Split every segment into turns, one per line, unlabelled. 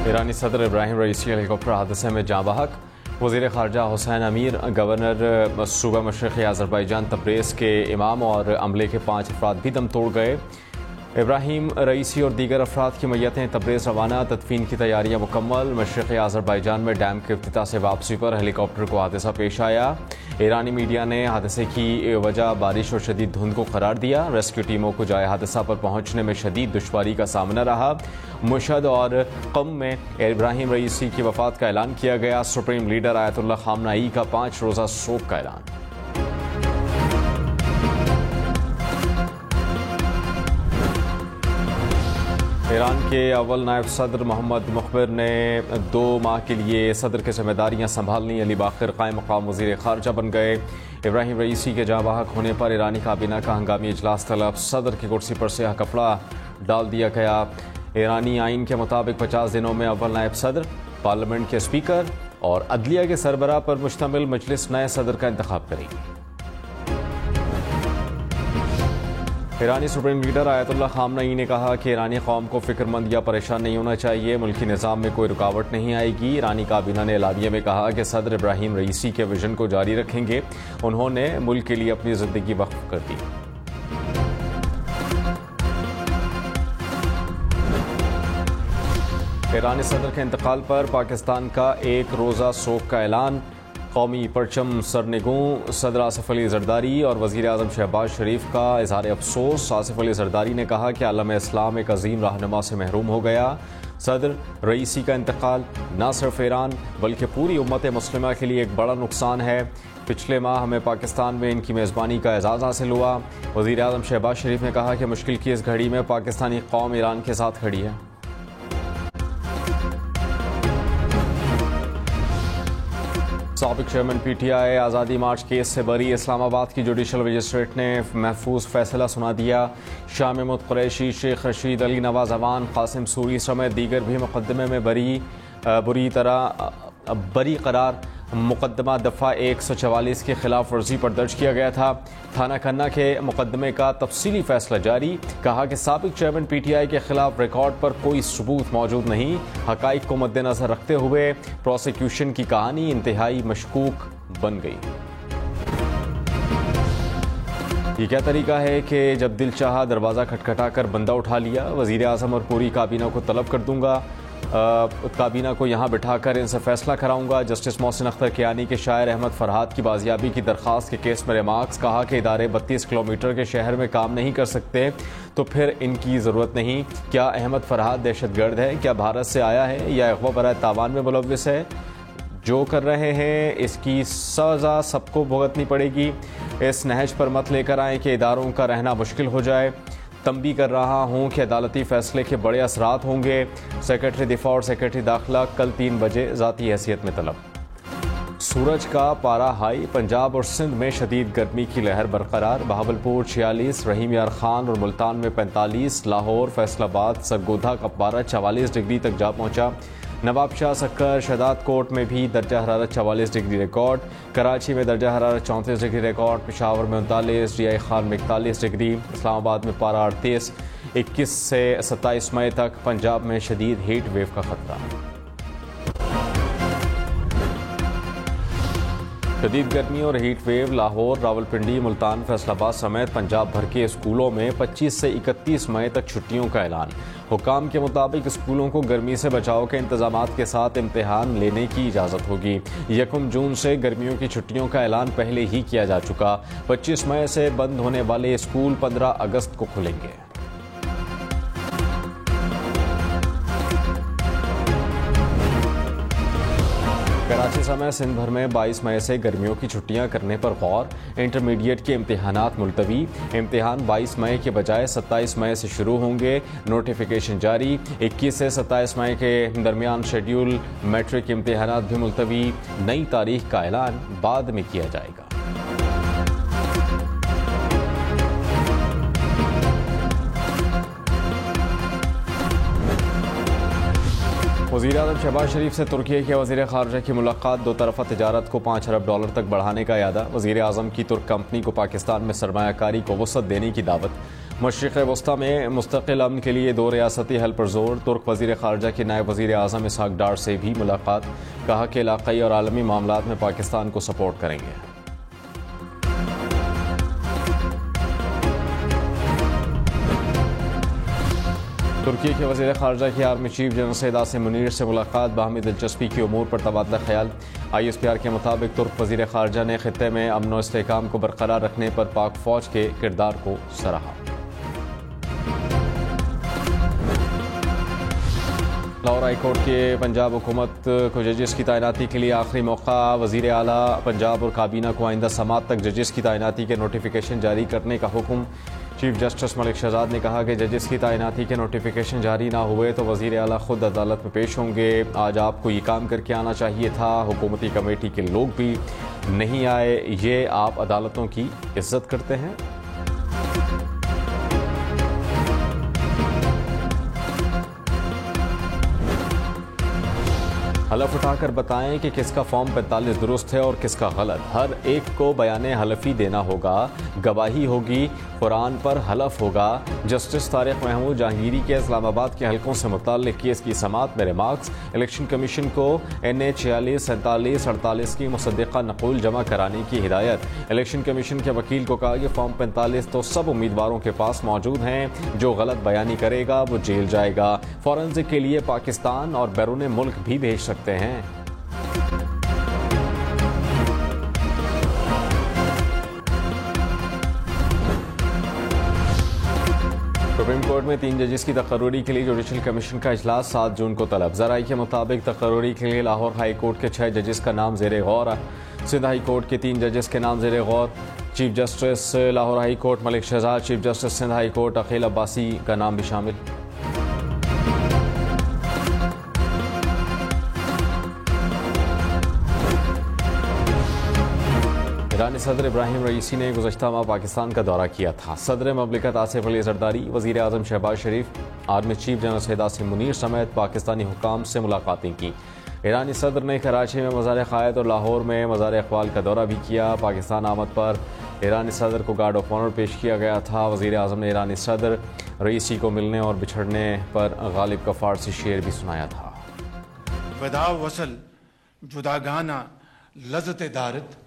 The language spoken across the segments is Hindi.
ईरानी सदर इब्राहिम रईसी हेलीकॉप्टर हादसे में जाँ बहक। वज़ीर ख़ारजा हुसैन अमीर, गवर्नर सूबा मशरिक़ी अज़रबैजान तब्रेज़ के इमाम और अमले के 5 अफराद भी दम तोड़ गए। इब्राहिम रईसी और दीगर अफराद की मैयतें तब्रेज़ रवाना। तदफीन की तैयारियाँ मुकम्मल। मशरिक़ी अज़रबैजान में डैम के इफ्तिताह से वापसी पर हेलीकॉप्टर को हादसा पेश आया। ईरानी मीडिया ने हादसे की वजह बारिश और शदीद धुंध को करार दिया। रेस्क्यू टीमों को जाए हादसा पर पहुंचने में शदीद दुश्वारी का सामना रहा। मुशहद और क़म में इब्राहिम रईसी की वफ़ात का ऐलान किया गया। सुप्रीम लीडर आयतुल्लाह ख़ामनाई का 5 रोज़ा शोक का ऐलान। ईरान के अव्वल नायब सदर मोहम्मद मुखबिर ने 2 माह के लिए सदर की जिम्मेदारियां संभाल ली। अली बाकर कायम मकाम वज़ीर ख़ारजा बन गए। इब्राहिम रईसी के जाँ बहक होने पर ईरानी काबीना का हंगामी इजलास तलब। सदर की कुर्सी पर स्याह कपड़ा डाल दिया गया। ईरानी आइन के मुताबिक 50 दिनों में अव्वल नायब सदर, पार्लियामेंट के स्पीकर और अदलिया के सरबराह पर मुश्तमिल मजलिस नए सदर का इंतखाब करेगी। ईरानी सुप्रीम लीडर आयतुल्लाह ख़ामनई ने कहा कि ईरानी कौम को फिक्रमंद या परेशान नहीं होना चाहिए। मुल्की निज़ाम में कोई रुकावट नहीं आएगी। ईरानी काबीना ने एलानिया में कहा कि सदर इब्राहिम रईसी के विजन को जारी रखेंगे। उन्होंने मुल्क के लिए अपनी ज़िंदगी वक्फ कर दी। ईरानी सदर के इंतकाल पर पाकिस्तान का 1 रोज़ा शोक का ऐलान। कौमी परचम सरनिगूं सदर आसिफ अली जरदारी और वज़ीर आज़म शहबाज शरीफ का इज़हार अफसोस। आसिफ अली जरदारी ने कहा कि आलम इस्लाम एक अजीम रहनुमा से महरूम हो गया। सदर रईसी का इंतकाल न सिर्फ ईरान बल्कि पूरी उम्मत मुस्लिमा के लिए एक बड़ा नुकसान है। पिछले माह हमें पाकिस्तान में इनकी मेज़बानी का एजाज़ हासिल हुआ। वज़ीर आज़म शहबाज शरीफ ने कहा कि मुश्किल की इस घड़ी में पाकिस्तानी कौम ईरान के साथ खड़ी है। साबिक चेयरमैन PTI आज़ादी मार्च केस से बरी। इस्लामाबाद की जुडिशल मजिस्ट्रेट ने महफूज फैसला सुना दिया। शाह महमूद कुरैशी, शेख रशीद अली नवाज़ अवान, कासिम सूरी समेत दीगर भी मुकदमे में बुरी तरह बरी करार। मुकदमा दफ़ा 144 की खिलाफ वर्जी पर दर्ज किया गया था। थाना खन्ना के मुकदमे का तफसीली फैसला जारी। कहा कि साबिक चेयरमैन PTI के खिलाफ रिकॉर्ड पर कोई सबूत मौजूद नहीं। हक़ाइक़ को मद्देनज़र रखते हुए प्रोसिक्यूशन की कहानी इंतहाई मशकूक बन गई। ये क्या तरीका है कि जब दिल चाहा दरवाज़ा खटखटा कर बंदा उठा लिया। वज़ीर आज़म और पूरी काबीना को तलब कर दूंगा। काबीना को यहाँ बिठाकर इनसे फैसला कराऊंगा। जस्टिस मोहसिन अख्तर कियानी के शायर अहमद फरहाद की बाजियाबी की दरख्वास्त के केस में रिमार्क्स। कहा कि इदारे 32 किलोमीटर के शहर में काम नहीं कर सकते तो फिर इनकी ज़रूरत नहीं। क्या अहमद फरहाद दहशतगर्द है? क्या भारत से आया है या अग़वा बराए तावान में मुलव्विस है? जो कर रहे हैं इसकी सज़ा सबको भुगतनी पड़ेगी। इस नहज पर मत लेकर आएँ कि इदारों का रहना मुश्किल हो जाए। तंबी कर रहा हूँ कि अदालती फैसले के बड़े असरात होंगे। सेक्रेटरी दिफा और सेक्रेटरी दाखिला कल 3 बजे ज़ाती हैसियत में तलब। सूरज का पारा हाई। पंजाब और सिंध में शदीद गर्मी की लहर बरकरार। बहावलपुर 46, रहीम यार खान और मुल्तान में 45, लाहौर, फैसलाबाद, सरगोधा का पारा 44 डिग्री तक जा पहुँचा। नवाबशाह, सक्कर, शहदाद कोट में भी दर्जा हरारत 44 डिग्री रिकॉर्ड। कराची में दर्जा हरारत 34 डिग्री रिकॉर्ड। पेशावर में 39, DI खान में 41 डिग्री। इस्लामाबाद में पारा 38। 21 से 27 मई तक पंजाब में शदीद हीट वेव का खतरा। शदीद गर्मी और हीट वेव। लाहौर, रावलपिंडी, मुल्तान, फैसलाबाद समेत पंजाब भर के स्कूलों में 25 से 31 मई तक छुट्टियों का ऐलान। हुकाम के मुताबिक स्कूलों को गर्मी से बचाव के इंतजामात के साथ इम्तिहान लेने की इजाज़त होगी। 1 जून से गर्मियों की छुट्टियों का ऐलान पहले ही किया जा चुका। 25 मई से बंद होने वाले स्कूल 15 अगस्त को खुलेंगे। कराची समेत सिंध भर में 22 मई से गर्मियों की छुट्टियां करने पर गौर। इंटरमीडिएट के इम्तिहानात मुलतवी। इम्तिहान 22 मई के बजाय 27 मई से शुरू होंगे। नोटिफिकेशन जारी। 21 से 27 मई के दरमियान शेड्यूल मैट्रिक इम्तिहानात भी मुलतवी। नई तारीख का ऐलान बाद में किया जाएगा। वज़ीर आज़म शहबाज शरीफ से तुर्की के वज़ीर ख़ारजा की मुलाकात। 2 तरफ़ा तिजारत को $5 अरब तक बढ़ाने का इरादा। वज़ीर आज़म की तुर्क कंपनी को पाकिस्तान में सरमायाकारी को वसअत देने की दावत। मशरिक़ वस्ता में मुस्तक़िल अमन के लिए 2 रियासती हल पर जोर। तुर्क वज़ीर ख़ारजा की नायब वज़ीर आज़म इसहाक़ डार से भी मुलाकात। कहा कि इलाक़ाई और आलमी मामलात में पाकिस्तान को सपोर्ट करेंगे। तुर्की के वज़ीर ख़ारजा की army chief general Syed Asim Munir से मुलाकात। बाहमी दिलचस्पी की उमूर पर तबादला ख्याल। ISPR के मुताबिक तुर्क वज़ीर ख़ारजा ने ख़ित्ते में अमन व इस्तेहकाम को बरकरार रखने पर पाक फ़ौज के किरदार को सराहा। लाहौर हाई कोर्ट के पंजाब हुकूमत को जजेस की तैनाती के लिए आखिरी मौका। वज़ीर आला पंजाब और काबीना को आइंदा समात तक जजेस की तैनाती के नोटिफिकेशन जारी करने का हुक्म। चीफ जस्टिस मलिक शहजाद ने कहा कि जजेस की तैनाती के नोटिफिकेशन जारी ना हुए तो वज़ीर आला खुद अदालत में पेश होंगे। आज आपको ये काम करके आना चाहिए था, हुकूमती कमेटी के लोग भी नहीं आए। ये आप अदालतों की इज्जत करते हैं? हलफ उठाकर बताएं कि किसका फॉर्म 45 दुरुस्त है और किसका गलत। हर एक को बयाने हलफी देना होगा, गवाही होगी, कुरान पर हलफ होगा। जस्टिस तारिक महमूद जहांगीरी के इस्लामाबाद के हलकों से मुताल्लिक केस की समात में रिमार्क्स। इलेक्शन कमीशन को NA 46, 47, 48 की मुसद्दिक़ा नक़ूल जमा कराने की हिदायत। इलेक्शन कमीशन के वकील को कहा कि फॉर्म 45 तो सब उम्मीदवारों के पास मौजूद हैं, जो गलत बयानी करेगा वो जेल जाएगा। फॉरेंसिक के लिए पाकिस्तान और बैरून मुल्क भी भेज सकते हैं। सुप्रीम कोर्ट में 3 जजेस की तकर्री के लिए जुडिशल कमीशन का इजलास 7 जून को तलब। ज़राई के मुताबिक तकर्री के लिए लाहौर हाई कोर्ट के 6 जजेस का नाम ज़ेरे गौर। सिंध हाई कोर्ट के 3 जजेस के नाम ज़ेरे गौर। Chief justice Lahore high court Malik Shahzad, chief justice Sindh high court Aqeel Abbasi का नाम भी शामिल। ईरानी सदर इब्राहिम रईसी ने गुज़श्ता माह पाकिस्तान का दौरा किया था। सदर ममलिकत आसिफ अली ज़रदारी, वज़ीर आज़म Shahbaz Sharif, army chief general Syed Asim Munir समेत पाकिस्तानी हुक्काम से मुलाकातें की। ईरानी सदर ने कराची में मज़ार क़ायद और लाहौर में मज़ार इक़बाल का दौरा भी किया। पाकिस्तान आमद पर ईरानी सदर को गार्ड ऑफ ऑनर पेश किया गया था। वज़ीर आज़म ने ईरानी सदर रईसी को मिलने और बिछड़ने पर गालिब का फ़ारसी शेर भी सुनाया था।
वदा वसल जुदागाना लज़्ज़त दारत,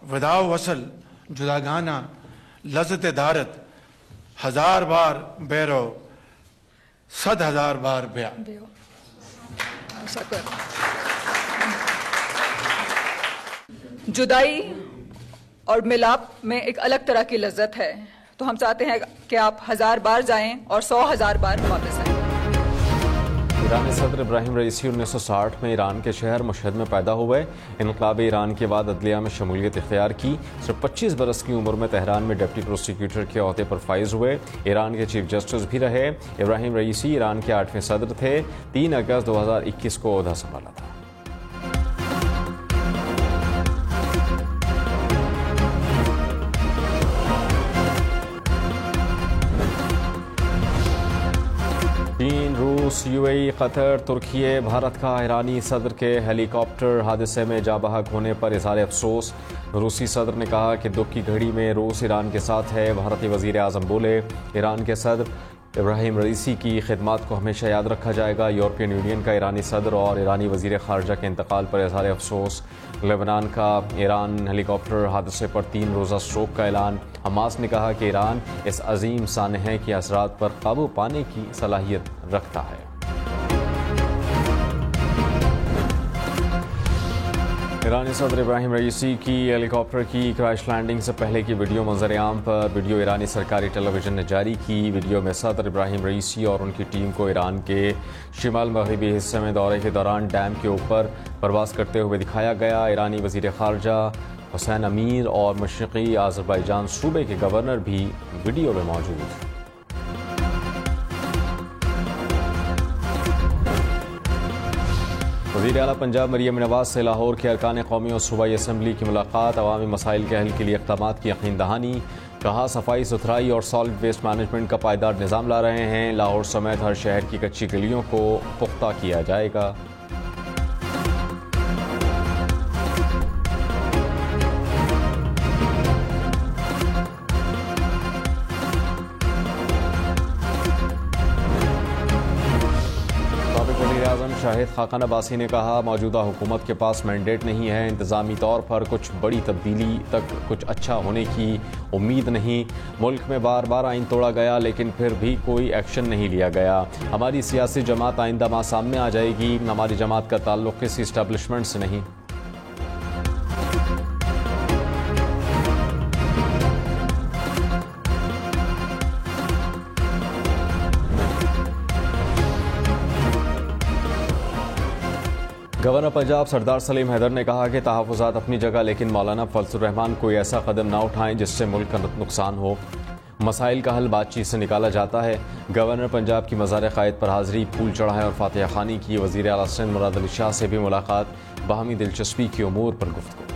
वदा वसल जुदागाना लज़्ज़त दारत, 1000 बार बैरो 100,000 बार ब्या।
जुदाई और मिलाप में एक अलग तरह की लज्जत है, तो हम चाहते हैं कि आप 1000 बार जाएं और 100,000 बार वापस आएं।
ईरानी सदर इब्राहिम रईसी 1960 में ईरान के शहर मशहद में पैदा हुए। इनक़लाब ईरान के बाद अदलिया में शमूलियत इख्तियार की। सिर्फ 25 बरस की उम्र में तेहरान में डिप्टी प्रोसिक्यूटर के ओहदे पर फाइज हुए। ईरान के चीफ जस्टिस भी रहे। इब्राहिम रईसी ईरान के 8वें सदर थे। 3 अगस्त 2021 को ओहदा संभाला था। चीन, रूस, UAE, कतर, तुर्की, भारत का ईरानी सदर के हेलीकॉप्टर हादसे में जाँ बहक होने पर इज़हार अफसोस। रूसी सदर ने कहा कि दुख की घड़ी में रूस ईरान के साथ है। भारतीय वज़ीर आज़म बोले, ईरान के सदर इब्राहिम रईसी की खिदमत को हमेशा याद रखा जाएगा। यूरोपियन यूनियन का ईरानी सदर और ईरानी वज़ीर ख़ारजा के इंतकाल पर इज़हार अफसोस। लेबनान का ईरान हेलीकॉप्टर हादसे पर 3 रोज़ा स्ट्रोक का ऐलान। हमास ने कहा कि ईरान इस अजीम सानहे के असरात पर काबू पाने की सलाहियत रखता है। ईरानी सदर इब्राहिम रईसी की हेलीकॉप्टर की क्रैश लैंडिंग से पहले की वीडियो मंजर-ए-आम पर वीडियो ईरानी सरकारी टेलीविजन ने जारी की। वीडियो में सदर इब्राहिम रईसी और उनकी टीम को ईरान के शिमाल मगरबी हिस्से में दौरे के दौरान डैम के ऊपर परवास करते हुए दिखाया गया। ईरानी वज़ीर ख़ारजा हुसैन अमीर और मशरिक़ी आज़रबाईजान सूबे के गवर्नर भी वीडियो में मौजूद। वज़ीर आला पंजाब मरियम नवाज से लाहौर के अरकान कौमी और सूबाई असम्बली की मुलाकात। अवामी मसाइल के हल के लिए इक़दामात की यकीन दहानी। कहा, सफाई सुथराई और सॉलिड वेस्ट मैनेजमेंट का पायदार निज़ाम ला रहे हैं। लाहौर समेत हर शहर की कच्ची गलियों को पुख्ता किया जाएगा। आज़म शाहिद खाकान अब्बासी ने कहा, मौजूदा हुकूमत के पास मैंडेट नहीं है, इंतज़ामी तौर पर कुछ बड़ी तब्दीली तक कुछ अच्छा होने की उम्मीद नहीं। मुल्क में बार बार आइन तोड़ा गया लेकिन फिर भी कोई एक्शन नहीं लिया गया। हमारी सियासी जमात आइंदा माह सामने आ जाएगी। हमारी जमात का ताल्लुक़ किसी इस्टेब्लिशमेंट से नहीं। गवर्नर पंजाब सरदार सलीम हैदर ने कहा कि तहफ़्फ़ुज़ात अपनी जगह, लेकिन मौलाना फजलुर रहमान कोई ऐसा कदम ना उठाएं जिससे मुल्क का नुकसान हो। मसाइल का हल बातचीत से निकाला जाता है। गवर्नर पंजाब की मज़ार क़ायद पर हाज़री, फूल चढ़ाए और फातिहा खानी की। वज़ीर आला सिंध मुराद अली शाह से भी मुलाकात, बाहमी दिलचस्पी के उमूर पर गुफ्तगू।